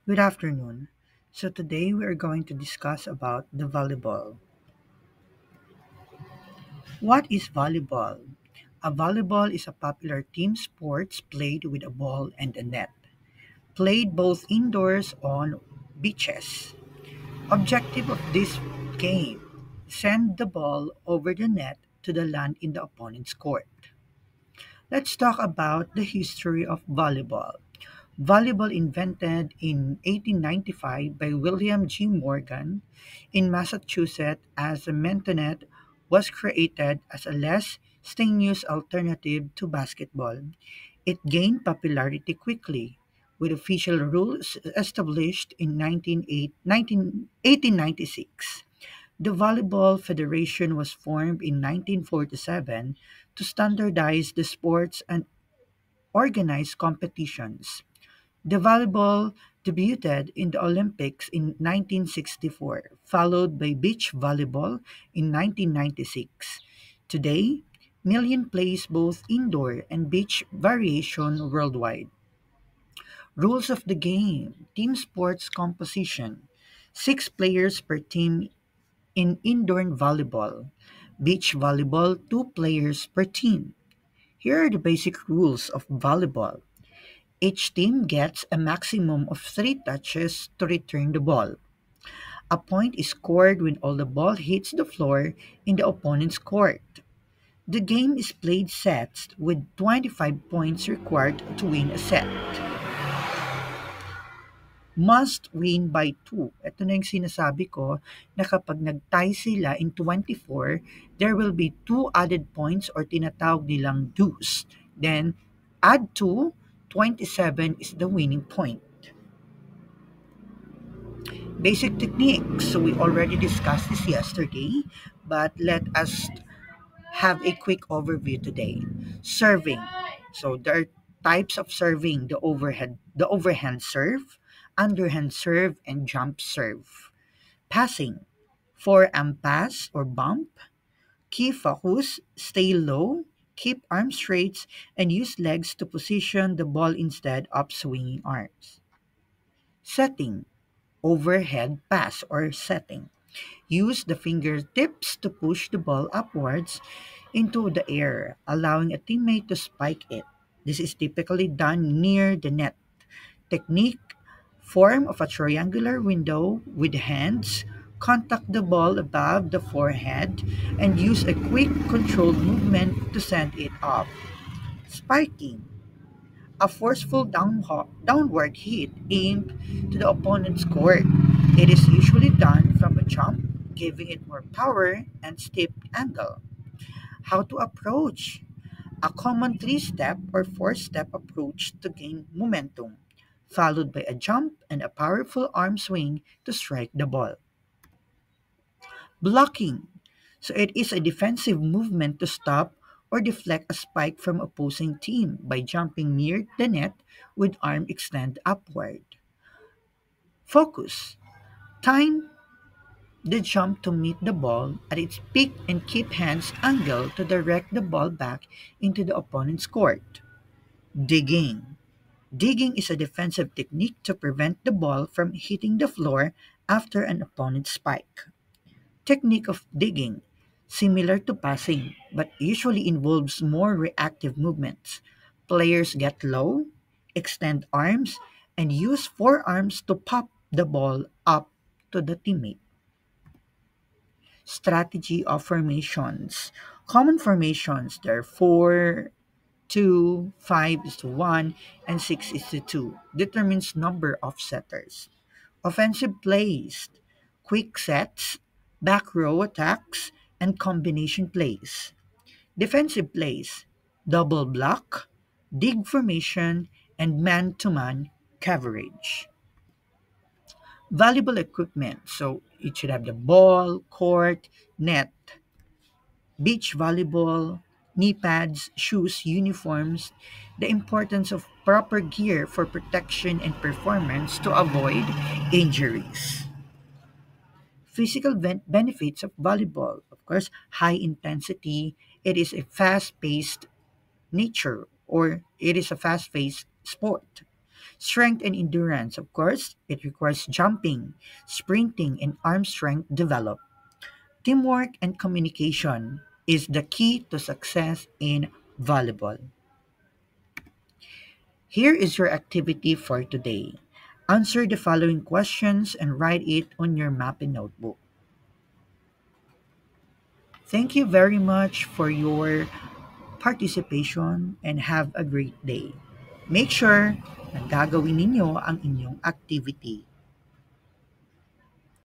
Good afternoon. So today we are going to discuss about the volleyball. What is volleyball? A volleyball is a popular team sports played with a ball and a net, played both indoors on beaches. Objective of this game: send the ball over the net to the land in the opponent's court. Let's talk about the history of volleyball. Volleyball invented in 1895 by William G. Morgan in Massachusetts as a mintonette was created as a less strenuous alternative to basketball. It gained popularity quickly, with official rules established in 1896. The Volleyball Federation was formed in 1947 to standardize the sports and organize competitions. The volleyball debuted in the Olympics in 1964, followed by beach volleyball in 1996. Today, million plays both indoor and beach variation worldwide. Rules of the game: team sports composition. 6 players per team in indoor volleyball. Beach volleyball, 2 players per team. Here are the basic rules of volleyball. Each team gets a maximum of 3 touches to return the ball. A point is scored when all the ball hits the floor in the opponent's court. The game is played sets with 25 points required to win a set. Must win by 2. Ito na yung sinasabi ko na kapag nag-tie sila in 24, there will be 2 added points or tinatawag nilang deuce. Then, add 2, 27 is the winning point. Basic techniques. So we already discussed this yesterday, but let us have a quick overview today. Serving. So there are types of serving: the overhand serve, underhand serve, and jump serve. Passing. Forearm pass or bump. Key focus, stay low, keep arms straight, and use legs to position the ball instead of swinging arms. Setting. Overhead pass or setting. Use the fingertips to push the ball upwards into the air, allowing a teammate to spike it. This is typically done near the net. Technique: form of a triangular window with hands, contact the ball above the forehead, and use a quick controlled movement to send it up. Spiking: a forceful downward hit aimed to the opponent's court. It is usually done from a jump, giving it more power and steep angle. How to approach: a common 3 step or 4 step approach to gain momentum, followed by a jump and a powerful arm swing to strike the ball. Blocking: so it is a defensive movement to stop or deflect a spike from opposing team by jumping near the net with arm extended upward. Focus: time the jump to meet the ball at its peak and keep hands angled to direct the ball back into the opponent's court. Digging: digging is a defensive technique to prevent the ball from hitting the floor after an opponent's spike. Technique of digging: similar to passing, but usually involves more reactive movements. Players get low, extend arms, and use forearms to pop the ball up to the teammate. Strategy of formations. Common formations: there are 4, 2, 5 is to 1, and 6 is to 2. Determines number of setters. Offensive plays: quick sets, back row attacks, and combination plays. Defensive plays: double block, dig formation, and man-to-man coverage. Valuable equipment. So it should have the ball, court, net, beach volleyball, knee pads, shoes, uniforms. The importance of proper gear for protection and performance to avoid injuries. Physical benefits of volleyball: of course, high intensity. It is a fast paced nature, or it is a fast paced sport. Strength and endurance, of course, it requires jumping, sprinting, and arm strength develop. Teamwork and communication is the key to success in volleyball. Here is your activity for today. Answer the following questions and write it on your mapping notebook. Thank you very much for your participation and have a great day. Make sure na gagawin ninyo ang inyong activity.